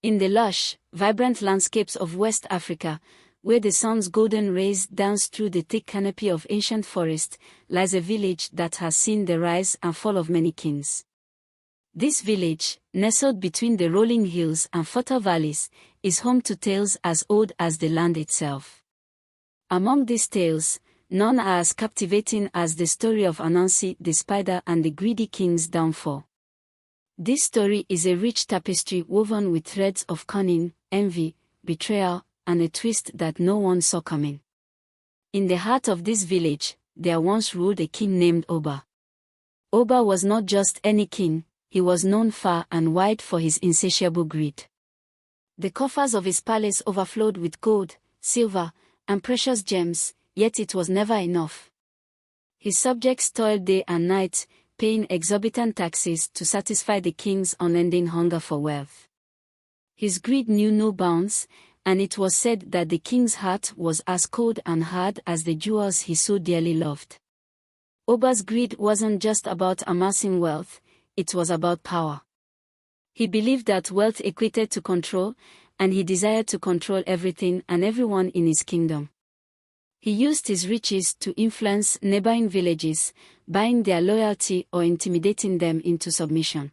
In the lush, vibrant landscapes of West Africa, where the sun's golden rays dance through the thick canopy of ancient forest, lies a village that has seen the rise and fall of many kings. This village, nestled between the rolling hills and fertile valleys, is home to tales as old as the land itself. Among these tales, none are as captivating as the story of Anansi the spider and the greedy king's downfall. This story is a rich tapestry woven with threads of cunning, envy, betrayal, and a twist that no one saw coming. In the heart of this village, there once ruled a king named Oba. Oba was not just any king, he was known far and wide for his insatiable greed. The coffers of his palace overflowed with gold, silver, and precious gems, yet it was never enough. His subjects toiled day and night, paying exorbitant taxes to satisfy the king's unending hunger for wealth. His greed knew no bounds, and it was said that the king's heart was as cold and hard as the jewels he so dearly loved. Oba's greed wasn't just about amassing wealth, it was about power. He believed that wealth equated to control, and he desired to control everything and everyone in his kingdom. He used his riches to influence neighboring villages, buying their loyalty or intimidating them into submission.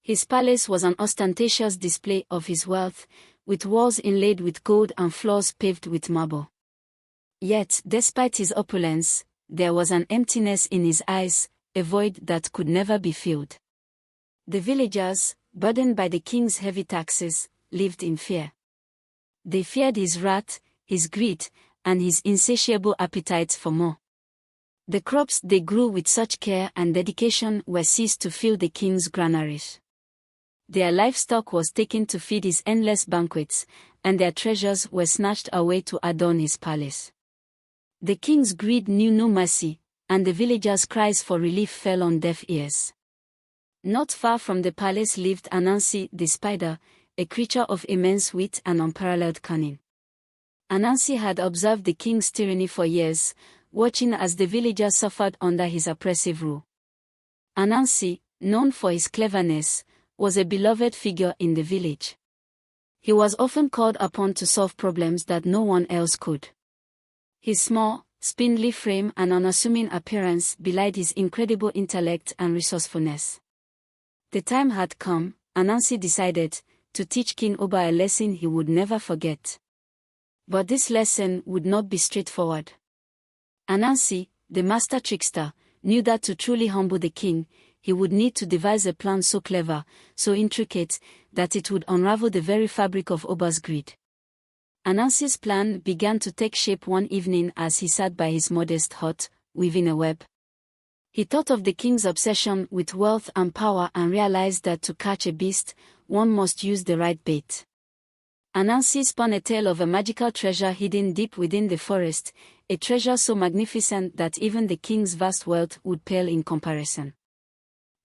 His palace was an ostentatious display of his wealth, with walls inlaid with gold and floors paved with marble. Yet, despite his opulence, there was an emptiness in his eyes, a void that could never be filled. The villagers, burdened by the king's heavy taxes, lived in fear. They feared his wrath, his greed, and his insatiable appetite for more. The crops they grew with such care and dedication were seized to fill the king's granaries. Their livestock was taken to feed his endless banquets, and their treasures were snatched away to adorn his palace. The king's greed knew no mercy, and the villagers' cries for relief fell on deaf ears. Not far from the palace lived Anansi the spider, a creature of immense wit and unparalleled cunning. Anansi had observed the king's tyranny for years, watching as the villagers suffered under his oppressive rule. Anansi, known for his cleverness, was a beloved figure in the village. He was often called upon to solve problems that no one else could. His small, spindly frame and unassuming appearance belied his incredible intellect and resourcefulness. The time had come, Anansi decided, to teach King Oba a lesson he would never forget. But this lesson would not be straightforward. Anansi, the master trickster, knew that to truly humble the king, he would need to devise a plan so clever, so intricate, that it would unravel the very fabric of Oba's greed. Anansi's plan began to take shape one evening as he sat by his modest hut, weaving a web. He thought of the king's obsession with wealth and power and realized that to catch a beast, one must use the right bait. Anansi spun a tale of a magical treasure hidden deep within the forest, a treasure so magnificent that even the king's vast wealth would pale in comparison.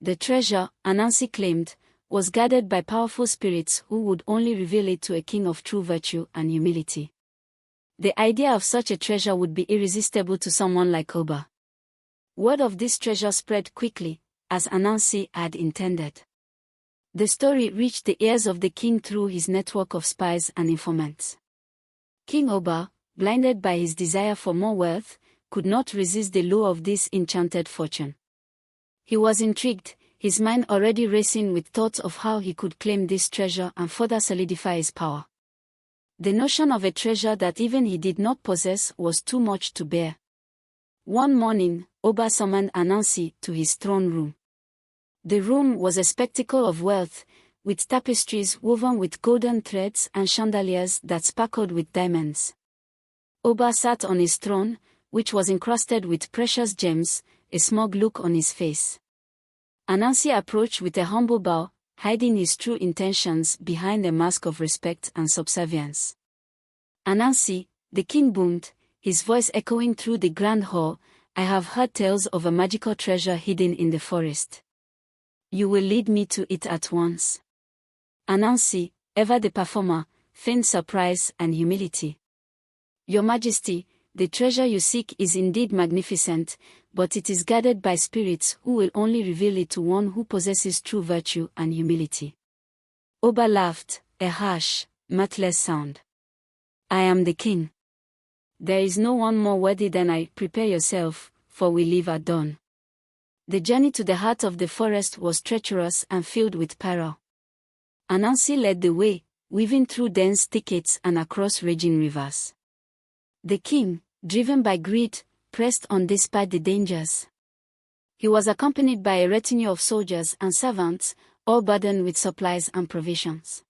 The treasure, Anansi claimed, was guarded by powerful spirits who would only reveal it to a king of true virtue and humility. The idea of such a treasure would be irresistible to someone like Oba. Word of this treasure spread quickly, as Anansi had intended. The story reached the ears of the king through his network of spies and informants. King Oba, blinded by his desire for more wealth, could not resist the lure of this enchanted fortune. He was intrigued, his mind already racing with thoughts of how he could claim this treasure and further solidify his power. The notion of a treasure that even he did not possess was too much to bear. One morning, Oba summoned Anansi to his throne room. The room was a spectacle of wealth, with tapestries woven with golden threads and chandeliers that sparkled with diamonds. Oba sat on his throne, which was encrusted with precious gems, a smug look on his face. Anansi approached with a humble bow, hiding his true intentions behind a mask of respect and subservience. "Anansi," the king boomed, his voice echoing through the grand hall, "I have heard tales of a magical treasure hidden in the forest. You will lead me to it at once." Anansi, ever the performer, feigned surprise and humility. "Your Majesty, the treasure you seek is indeed magnificent, but it is guarded by spirits who will only reveal it to one who possesses true virtue and humility." Oba laughed, a harsh, mirthless sound. I am the king. There is no one more worthy than I. Prepare yourself, for we leave at dawn. The journey to the heart of the forest was treacherous and filled with peril. Anansi led the way, weaving through dense thickets and across raging rivers. The king, driven by greed, pressed on despite the dangers. He was accompanied by a retinue of soldiers and servants, all burdened with supplies and provisions.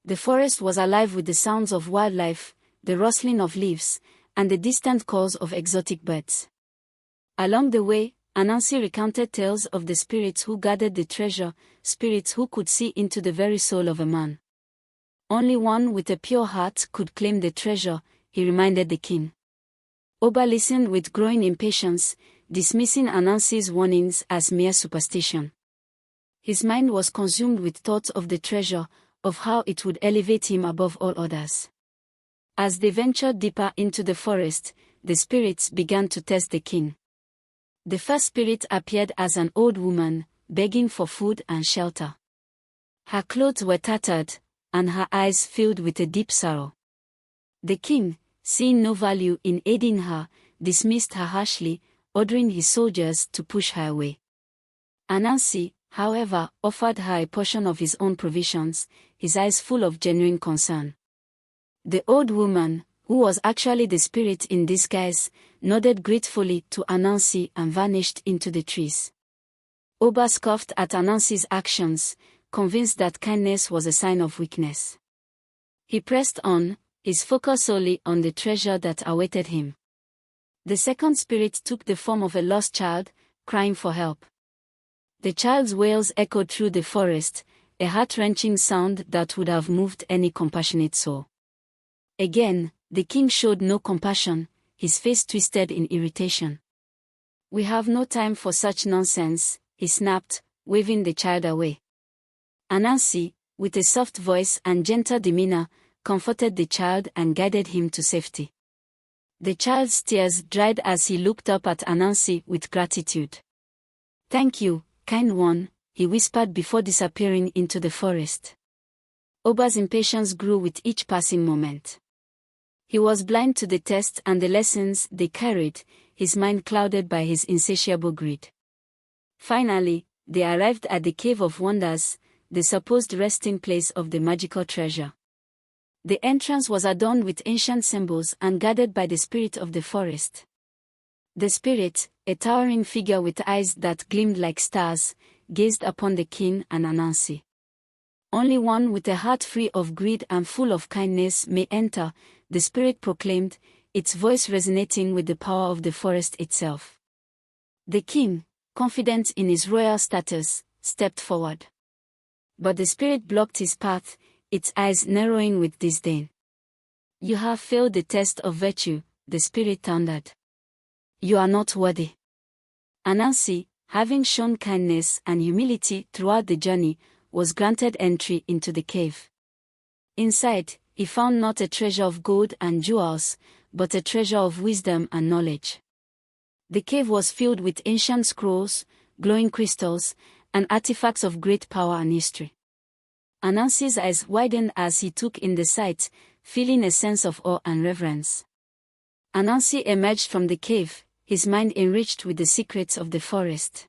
The forest was alive with the sounds of wildlife, the rustling of leaves, and the distant calls of exotic birds. Along the way, Anansi recounted tales of the spirits who guarded the treasure, spirits who could see into the very soul of a man. Only one with a pure heart could claim the treasure, he reminded the king. Oba listened with growing impatience, dismissing Anansi's warnings as mere superstition. His mind was consumed with thoughts of the treasure, of how it would elevate him above all others. As they ventured deeper into the forest, the spirits began to test the king. The first spirit appeared as an old woman, begging for food and shelter. Her clothes were tattered, and her eyes filled with a deep sorrow. The king, seeing no value in aiding her, dismissed her harshly, ordering his soldiers to push her away. Anansi, however, offered her a portion of his own provisions, his eyes full of genuine concern. The old woman, who was actually the spirit in disguise, nodded gratefully to Anansi and vanished into the trees. Oba scoffed at Anansi's actions, convinced that kindness was a sign of weakness. He pressed on, his focus solely on the treasure that awaited him. The second spirit took the form of a lost child, crying for help. The child's wails echoed through the forest, a heart-wrenching sound that would have moved any compassionate soul. Again, the king showed no compassion, his face twisted in irritation. "We have no time for such nonsense," he snapped, waving the child away. Anansi, with a soft voice and gentle demeanor, comforted the child and guided him to safety. The child's tears dried as he looked up at Anansi with gratitude. "Thank you, kind one," he whispered before disappearing into the forest. Oba's impatience grew with each passing moment. He was blind to the test and the lessons they carried, his mind clouded by his insatiable greed. Finally, they arrived at the Cave of Wonders, the supposed resting place of the magical treasure. The entrance was adorned with ancient symbols and guarded by the spirit of the forest. The spirit, a towering figure with eyes that gleamed like stars, gazed upon the king and Anansi. "Only one with a heart free of greed and full of kindness may enter," the spirit proclaimed, its voice resonating with the power of the forest itself. The king, confident in his royal status, stepped forward. But the spirit blocked his path, its eyes narrowing with disdain. "You have failed the test of virtue," the spirit thundered. "You are not worthy." Anansi, having shown kindness and humility throughout the journey, was granted entry into the cave. Inside, he found not a treasure of gold and jewels, but a treasure of wisdom and knowledge. The cave was filled with ancient scrolls, glowing crystals, and artifacts of great power and history. Anansi's eyes widened as he took in the sight, feeling a sense of awe and reverence. Anansi emerged from the cave, his mind enriched with the secrets of the forest.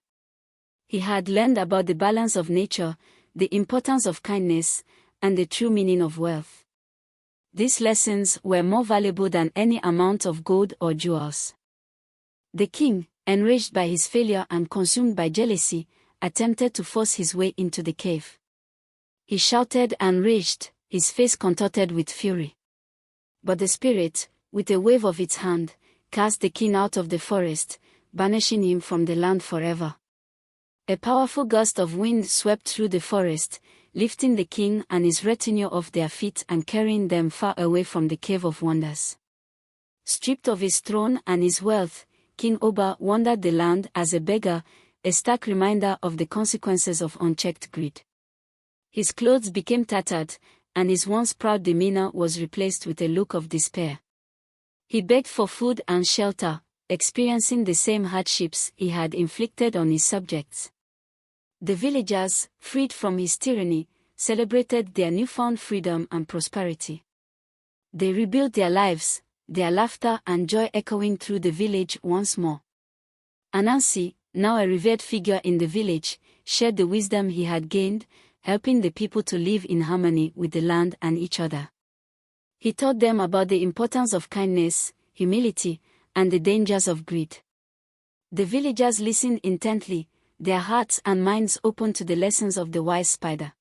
He had learned about the balance of nature, the importance of kindness, and the true meaning of wealth. These lessons were more valuable than any amount of gold or jewels. The king, enraged by his failure and consumed by jealousy, attempted to force his way into the cave. He shouted and raged, his face contorted with fury. But the spirit, with a wave of its hand, cast the king out of the forest, banishing him from the land forever. A powerful gust of wind swept through the forest, lifting the king and his retinue off their feet and carrying them far away from the Cave of Wonders. Stripped of his throne and his wealth, King Oba wandered the land as a beggar, a stark reminder of the consequences of unchecked greed. His clothes became tattered, and his once proud demeanor was replaced with a look of despair. He begged for food and shelter, experiencing the same hardships he had inflicted on his subjects. The villagers, freed from his tyranny, celebrated their newfound freedom and prosperity. They rebuilt their lives, their laughter and joy echoing through the village once more. Anansi, now a revered figure in the village, shared the wisdom he had gained, helping the people to live in harmony with the land and each other. He taught them about the importance of kindness, humility, and the dangers of greed. The villagers listened intently, their hearts and minds open to the lessons of the wise spider.